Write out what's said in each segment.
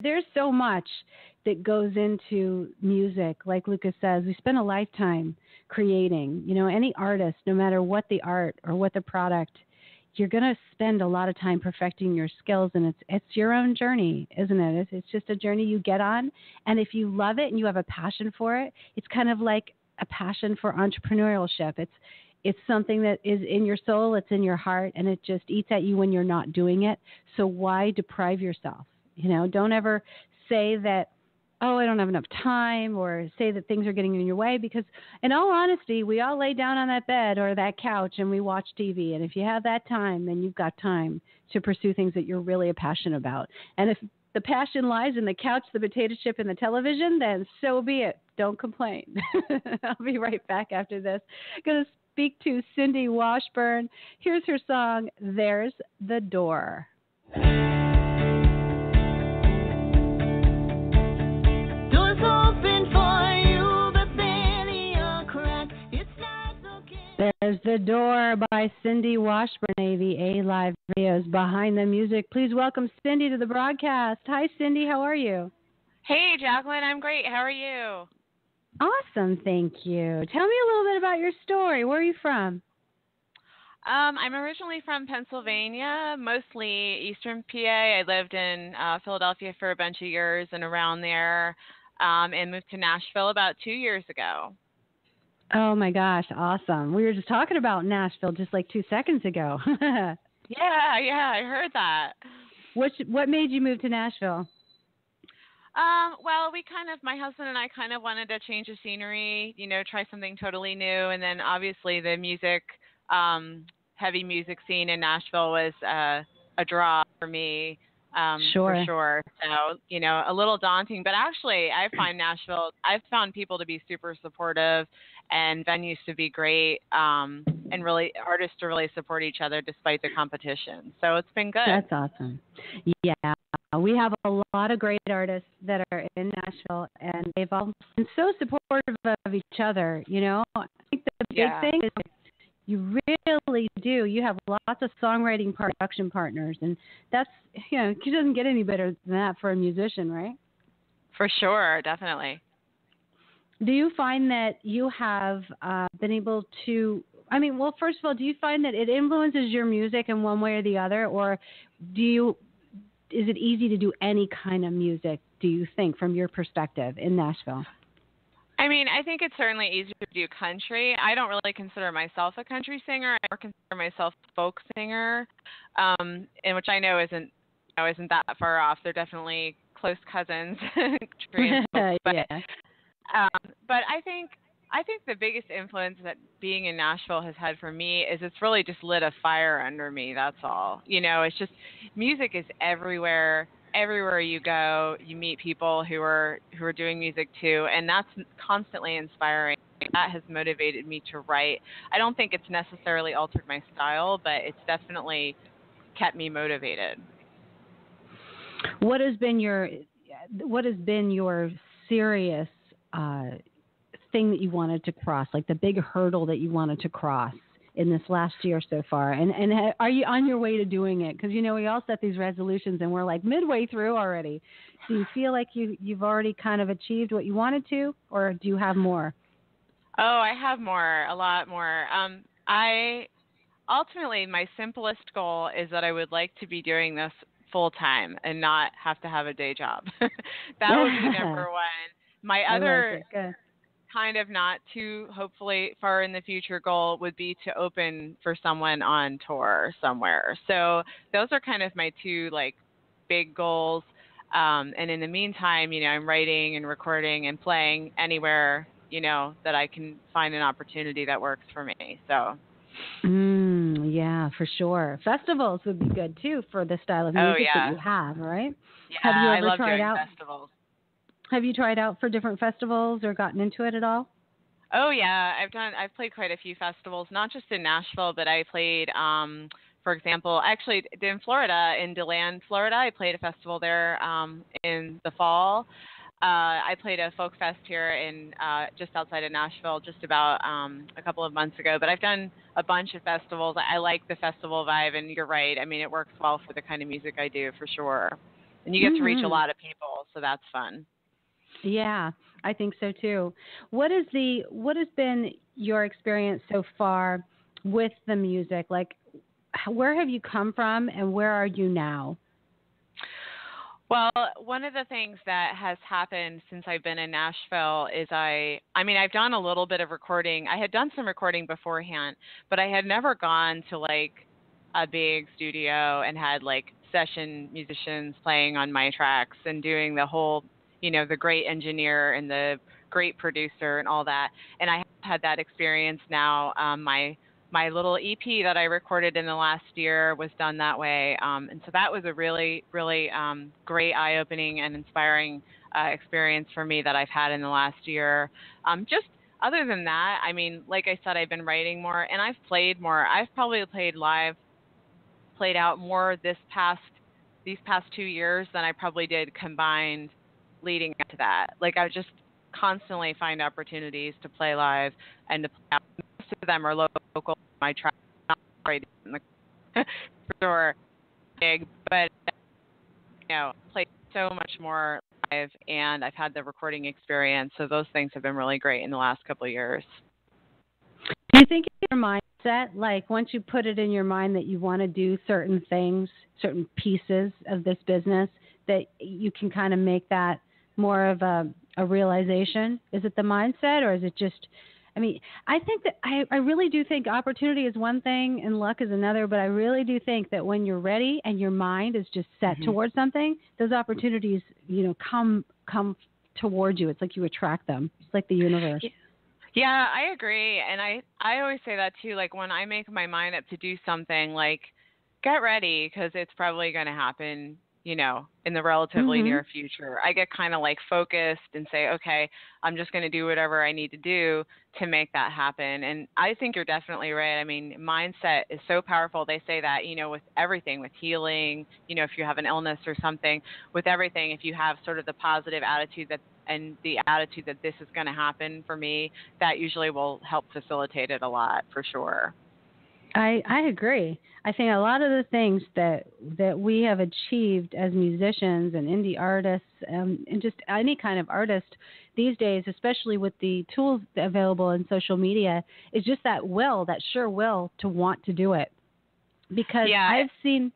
there's so much that goes into music. Like Lucas says, we spend a lifetime creating. Any artist, no matter what the art or what the product, you're going to spend a lot of time perfecting your skills, and it's your own journey, isn't it? It's just a journey you get on, and if you love it and you have a passion for it, it's kind of like a passion for entrepreneurship. It's something that is in your soul, it's in your heart, and it just eats at you when you're not doing it. So why deprive yourself? Don't ever say that, oh, I don't have enough time, or say that things are getting in your way, because in all honesty, we all lay down on that bed or that couch and we watch TV. And if you have that time, then you've got time to pursue things that you're really passionate about. And if the passion lies in the couch, the potato chip, and the television, then so be it. Don't complain. I'll be right back after this. Going to speak to Cyndi Washburn. Here's her song, There's the Door. There's the Door by Cyndi Washburn, A.V.A. Live Videos Behind the Music. Please welcome Cyndi to the broadcast. Hi, Cyndi. How are you? Hey, Jacqueline. I'm great. How are you? Awesome. Thank you. Tell me a little bit about your story. Where are you from? I'm originally from Pennsylvania, mostly Eastern PA. I lived in Philadelphia for a bunch of years and around there, and moved to Nashville about 2 years ago. Oh, my gosh. Awesome. We were just talking about Nashville just like 2 seconds ago. Yeah, I heard that. What made you move to Nashville? Well, my husband and I kind of wanted to change the scenery, try something totally new. And then obviously the heavy music scene in Nashville was a draw for me. Sure. For sure. So, a little daunting, but actually I've found people to be super supportive and venues to be great, and really artists to really support each other despite the competition. So it's been good. That's awesome. Yeah. We have a lot of great artists that are in Nashville, and they've all been so supportive of each other. I think the big thing is you really do. You have lots of songwriting production partners, and that's, it doesn't get any better than that for a musician, right? For sure, definitely. Do you find that you have been able to, first of all, do you find that it influences your music in one way or the other, or is it easy to do any kind of music, do you think, from your perspective in Nashville? I think it's certainly easier to do country. I don't really consider myself a country singer. I more consider myself a folk singer, and which I know isn't that far off. They're definitely close cousins. But I think the biggest influence that being in Nashville has had for me is it's really just lit a fire under me. That's all. It's just music is everywhere. Everywhere you go, you meet people who are doing music too, and that's constantly inspiring. That has motivated me to write. I don't think it's necessarily altered my style, but it's definitely kept me motivated. What has been your serious thing that you wanted to cross, like the big hurdle that you wanted to cross in this last year so far? And are you on your way to doing it? Because, we all set these resolutions and we're like midway through already. Do you feel like you've already kind of achieved what you wanted to, or do you have more? Oh, I have more, a lot more. Ultimately, my simplest goal is that I would like to be doing this full time and not have to have a day job. That would be number one. My other kind of not too hopefully far in the future goal would be to open for someone on tour somewhere. So those are kind of my two big goals. And in the meantime, I'm writing and recording and playing anywhere, that I can find an opportunity that works for me. So. Yeah, for sure. Festivals would be good too for the style of music that you have, right? Yeah, have you ever I love tried doing out festivals. Have you tried out for different festivals or gotten into it at all? Oh yeah, I've played quite a few festivals, not just in Nashville, but I played, for example, actually in Florida, in DeLand, Florida. I played a festival there in the fall. I played a folk fest here in just outside of Nashville just about a couple of months ago. But I've done a bunch of festivals. I like the festival vibe, and you're right. It works well for the kind of music I do, for sure. And you get to reach a lot of people, so that's fun. Yeah, I think so too. What has been your experience so far with the music? Like, where have you come from, and where are you now? Well, one of the things that has happened since I've been in Nashville is I've done a little bit of recording. I had done some recording beforehand, but I had never gone to like a big studio and had like session musicians playing on my tracks and doing the whole, the great engineer and the great producer and all that. And I have had that experience now. My little EP that I recorded in the last year was done that way. And so that was a really, really great, eye-opening and inspiring experience for me that I've had in the last year. Just other than that, I mean, like I said, I've been writing more and I've played more. I've probably played out more these past 2 years than I probably did combined leading up to that. Like I just constantly find opportunities to play live and to play out. Most of them are local. My track, not right in the store big, but played so much more live, and I've had the recording experience. So those things have been really great in the last couple of years. Do you think your mindset, like once you put it in your mind that you want to do certain things, certain pieces of this business, that you can kind of make that more of a realization? Is it the mindset, or is it just? I mean, I think that I really do think opportunity is one thing and luck is another, but I really do think that when you're ready and your mind is just set towards something, those opportunities, come towards you. It's like you attract them. It's like the universe. Yeah, I agree. And I always say that too. Like when I make my mind up to do something, like get ready because it's probably going to happen, in the relatively near future. I get kind of like focused and say, okay, I'm just going to do whatever I need to do to make that happen. And I think you're definitely right. I mean, mindset is so powerful. They say that, with everything, with healing, if you have an illness or something, with everything, if you have sort of the positive attitude and the attitude that this is going to happen for me, that usually will help facilitate it a lot for sure. I agree. I think a lot of the things that we have achieved as musicians and indie artists, and just any kind of artist these days, especially with the tools available in social media, is just that sure will to want to do it. Because I've seen,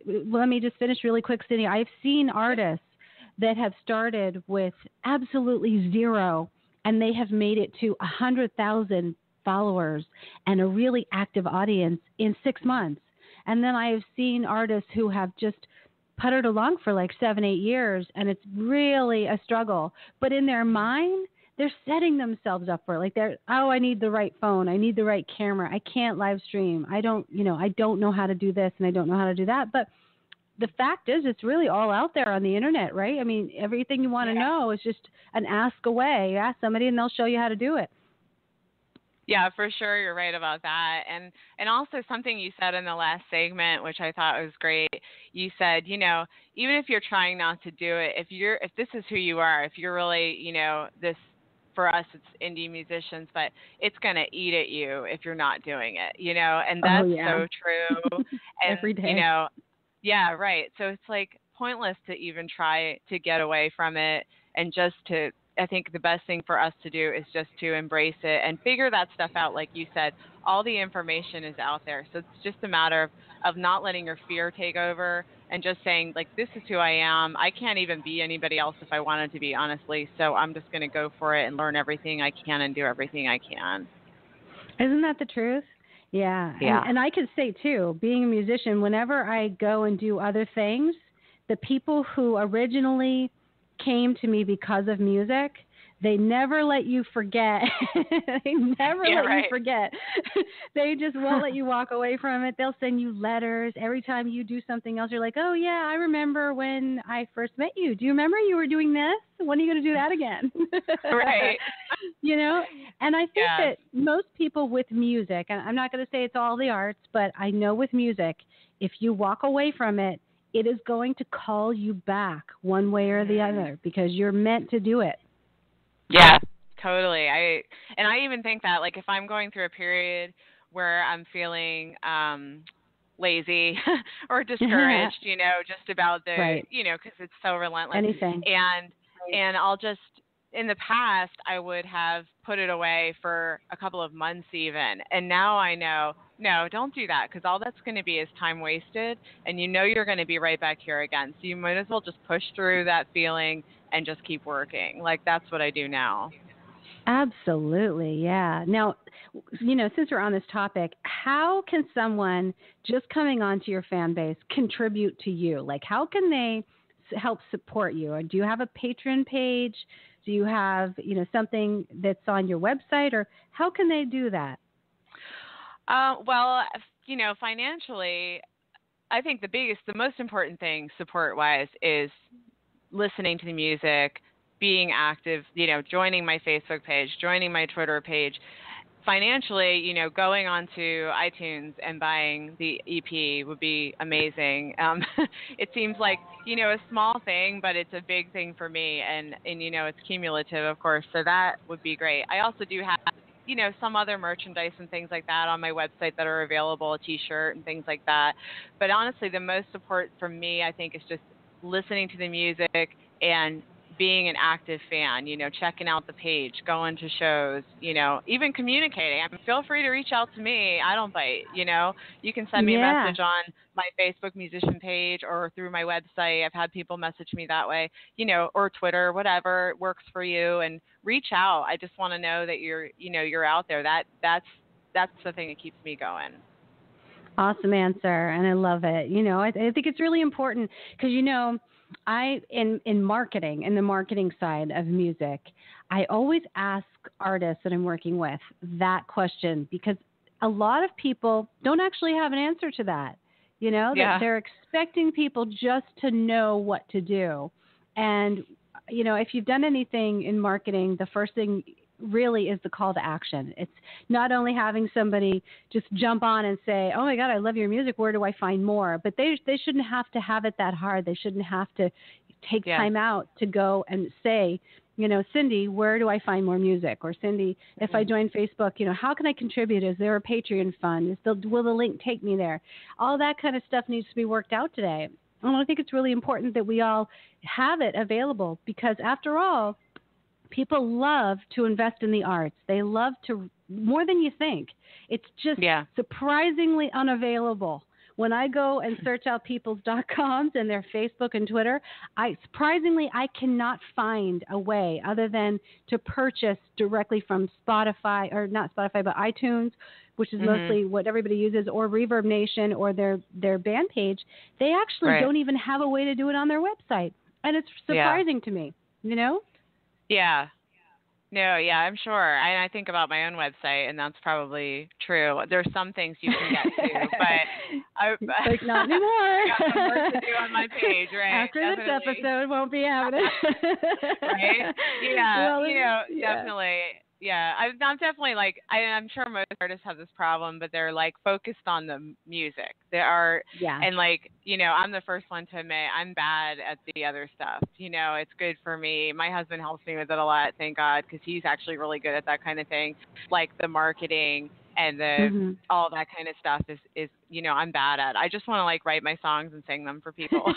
let me just finish really quick, Cyndi. I've seen artists that have started with absolutely zero, and they have made it to 100,000 followers and a really active audience in 6 months. And then I have seen artists who have just puttered along for like 7-8 years, and it's really a struggle. But in their mind, they're setting themselves up for it. Like I need the right phone, I need the right camera, I can't live stream, I don't know how to do this, and I don't know how to do that. But the fact is, it's really all out there on the internet, right? I mean, everything you want to know is just an ask away. You ask somebody, and they'll show you how to do it. Yeah, for sure. You're right about that. And also something you said in the last segment, which I thought was great. You said, even if you're trying not to do it, if this is who you are, if you're really, this, for us, it's indie musicians, but it's going to eat at you if you're not doing it, and that's so true. And, every day. Yeah, right. So it's like pointless to even try to get away from it and just I think the best thing for us to do is just to embrace it and figure that stuff out. Like you said, all the information is out there. So it's just a matter of not letting your fear take over and just saying, like, this is who I am. I can't even be anybody else if I wanted to be, honestly. So I'm just going to go for it and learn everything I can and do everything I can. Isn't that the truth? Yeah. And I could say, too, being a musician, whenever I go and do other things, the people who originally came to me because of music, they never let you forget. They never let you forget. They just won't let you walk away from it. They'll send you letters. Every time you do something else, you're like, oh, yeah, I remember when I first met you. Do you remember you were doing this? When are you going to do that again? Right. And I think that most people with music, and I'm not going to say it's all the arts, but I know with music, if you walk away from it, it is going to call you back one way or the other because you're meant to do it. Yeah, totally. I even think that, like, if I'm going through a period where I'm feeling lazy or discouraged, just about the, right. because it's so relentless. Anything. And I'll just, in the past, I would have put it away for a couple of months even. And now I know, no, don't do that, because all that's going to be is time wasted. And you're going to be right back here again. So you might as well just push through that feeling and just keep working. Like, that's what I do now. Absolutely, yeah. Now, since we're on this topic, how can someone just coming onto your fan base contribute to you? Like, how can they help support you? Or do you have a Patreon page? Do you have, something that's on your website? Or how can they do that? Well, financially, I think the most important thing support-wise is listening to the music, being active, joining my Facebook page, joining my Twitter page. Financially, going onto iTunes and buying the EP would be amazing. It seems like, a small thing, but it's a big thing for me, and it's cumulative, of course, so that would be great. I also do have, some other merchandise and things like that on my website that are available, a T-shirt and things like that. But honestly, the most support from me, I think, is just listening to the music and being an active fan, checking out the page, going to shows, even communicating. I mean, feel free to reach out to me. I don't bite, You can send me a message on my Facebook musician page or through my website. I've had people message me that way, or Twitter, whatever works for you, and reach out. I just want to know that you're out there. That's the thing that keeps me going. Awesome answer, and I love it. I think it's really important because, in marketing, in the marketing side of music, I always ask artists that I'm working with that question because a lot of people don't actually have an answer to that. That they're expecting people just to know what to do. And, if you've done anything in marketing, the first thing really is the call to action. It's not only having somebody just jump on and say, oh my God, I love your music, where do I find more? But they shouldn't have to have it that hard. They shouldn't have to take time out to go and say, Cyndi, where do I find more music? Or Cyndi, if I join Facebook, how can I contribute? Is there a Patreon fund? Will the link take me there? All that kind of stuff needs to be worked out today. And I think it's really important that we all have it available because after all, people love to invest in the arts. They love to, more than you think. It's just surprisingly unavailable. When I go and search out people's .coms and their Facebook and Twitter, I cannot find a way other than to purchase directly from Spotify, or not Spotify, but iTunes, which is mostly what everybody uses, or Reverb Nation, or their band page. They actually don't even have a way to do it on their website. And it's surprising to me, Yeah. No, yeah, I'm sure. I think about my own website, and that's probably true. There's some things you can get to, but like not anymore. Got some work to do on my page, right? After this episode, won't be happening. Right? Yeah, well, definitely. Yeah, I'm definitely like, I'm sure most artists have this problem, but they're like focused on the music. They are, and like, I'm the first one to admit I'm bad at the other stuff. It's good for me. My husband helps me with it a lot, thank God, because he's actually really good at that kind of thing, like the marketing and the all that kind of stuff is I'm bad at. I just want to like write my songs and sing them for people,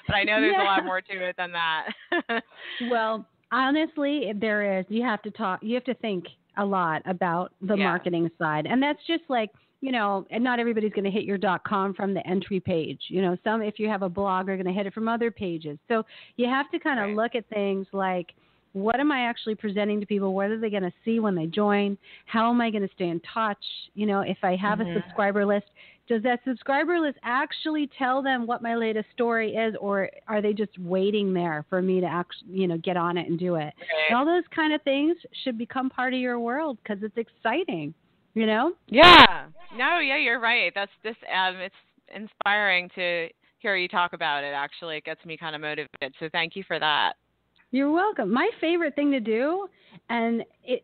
But I know there's a lot more to it than that. Well. Honestly, there is. You have to think a lot about the marketing side. And that's just like, and not everybody's going to hit your .com from the entry page. Some, if you have a blog, are going to hit it from other pages. So you have to kind of look at things like, what am I actually presenting to people? What are they going to see when they join? How am I going to stay in touch? If I have a subscriber list, does that subscriber list actually tell them what my latest story is, or are they just waiting there for me to actually, get on it and do it? Right. And all those kind of things should become part of your world because it's exciting, Yeah. No, yeah, you're right. That's this. It's inspiring to hear you talk about it. Actually, it gets me kind of motivated. So thank you for that. You're welcome. My favorite thing to do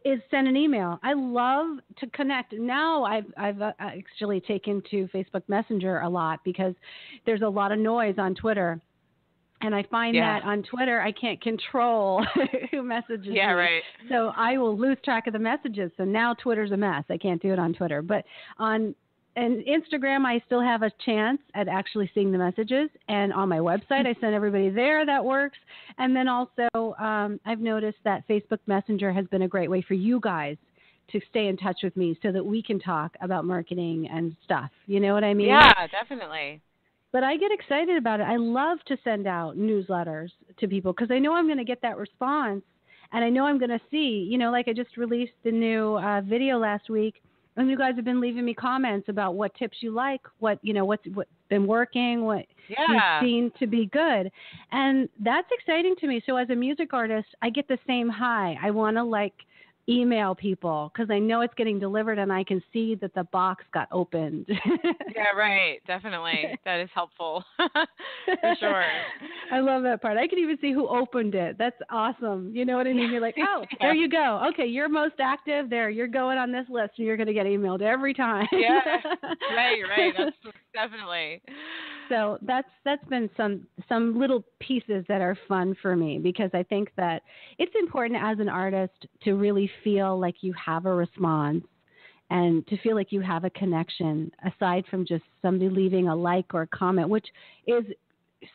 is send an email. I love to connect. Now I've actually taken to Facebook Messenger a lot because there's a lot of noise on Twitter. And I find that on Twitter, I can't control who messages me. Right. So I will lose track of the messages. So now Twitter's a mess. I can't do it on Twitter. But on and Instagram, I still have a chance at actually seeing the messages. And on my website, I send everybody there. That works. And then also, I've noticed that Facebook Messenger has been a great way for you guys to stay in touch with me so that we can talk about marketing and stuff. You know what I mean? Yeah, definitely. But I get excited about it. I love to send out newsletters to people because I know I'm going to get that response. And I know I'm going to see, like I just released the new video last week, and you guys have been leaving me comments about what tips you like, what's been working, what you've seen to be good. And that's exciting to me. So as a music artist, I get the same high. I want to email people because I know it's getting delivered and I can see that the box got opened. Yeah, right. Definitely. That is helpful. For sure. I love that part. I can even see who opened it. That's awesome. You know what I mean? You're like, oh, there you go. Okay, you're most active there. You're going on this list and you're going to get emailed every time. Yeah, right. That's definitely. So that's been some little pieces that are fun for me because I think that it's important as an artist to really feel like you have a response and to feel like you have a connection aside from just somebody leaving a like or a comment, which is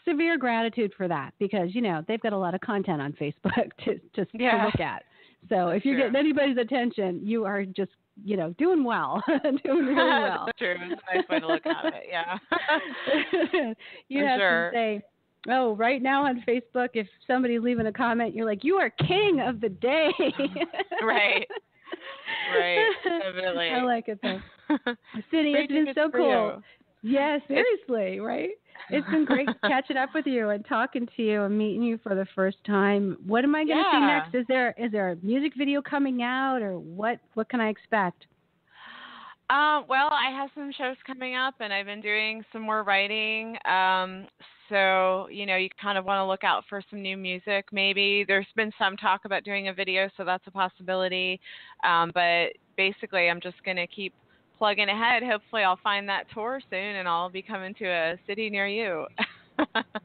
severe gratitude for that because, they've got a lot of content on Facebook to look at. So if you're getting anybody's attention, you are just, doing well, doing really well. That's true. It's a nice way to look at it. Yeah. You have to say, oh, right now on Facebook, if somebody's leaving a comment, you're like, you are king of the day. Right. Right. Definitely. I like it though. Cyndi, it's been so cool. Yeah, seriously, right? It's been great catching up with you and talking to you and meeting you for the first time. What am I going to see next? Is there a music video coming out or what can I expect? Well, I have some shows coming up and I've been doing some more writing. So, you kind of want to look out for some new music. Maybe there's been some talk about doing a video, so that's a possibility. But basically, I'm just going to keep plugging ahead. Hopefully, I'll find that tour soon and I'll be coming to a city near you.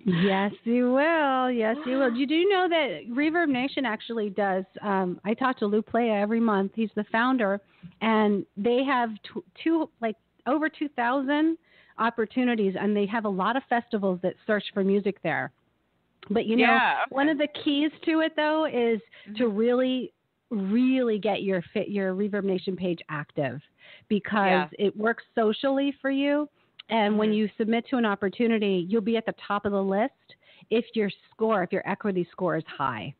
Yes, you will. Yes, you will. You do know that Reverb Nation actually does. I talk to Lou Playa every month. He's the founder, and they have over 2,000 opportunities, and they have a lot of festivals that search for music there. But one of the keys to it though is to really, really get your Reverb Nation page active because it works socially for you. And when you submit to an opportunity, you'll be at the top of the list if your equity score is high.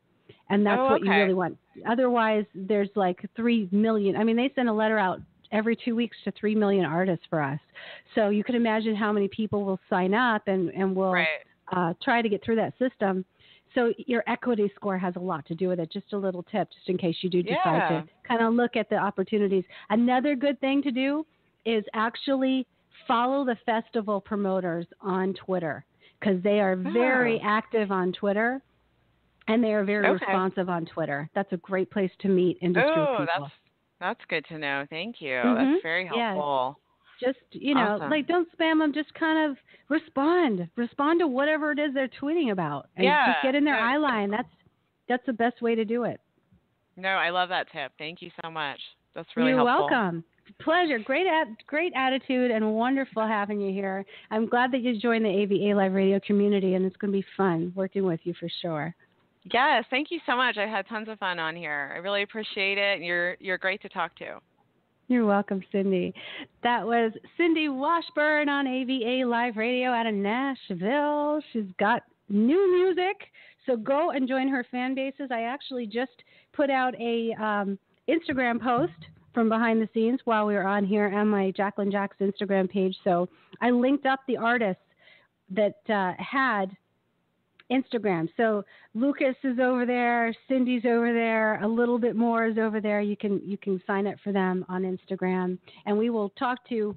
And that's what you really want. Otherwise, there's 3 million. I mean, they send a letter out every 2 weeks to 3 million artists for us. So you can imagine how many people will sign up and will try to get through that system. So your equity score has a lot to do with it. Just a little tip, just in case you do decide to kind of look at the opportunities. Another good thing to do is actually follow the festival promoters on Twitter because they are very active on Twitter and they are very responsive on Twitter. That's a great place to meet industry people. That's good to know. Thank you. That's very helpful. Just, awesome. Don't spam them. Just kind of respond to whatever it is they're tweeting about and just get in their eye line. That's the best way to do it. No, I love that tip. Thank you so much. That's really helpful. You're welcome. Pleasure. Great attitude and wonderful having you here. I'm glad that you joined the A.V.A. Live Radio community, and it's going to be fun working with you for sure. Yes, thank you so much. I've had tons of fun on here. I really appreciate it. You're great to talk to. You're welcome, Cyndi. That was Cyndi Washburn on A.V.A. Live Radio out of Nashville. She's got new music, so go and join her fan bases. I actually just put out a Instagram post from behind the scenes while we were on here on my Jacqueline Jack's Instagram page. So I linked up the artists that had Instagram. So Lucas is over there, Cyndi's over there, a little bit more is over there. You can sign up for them on Instagram, and we will talk to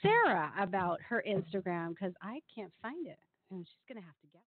Sarah about her Instagram because I can't find it, and she's going to have to get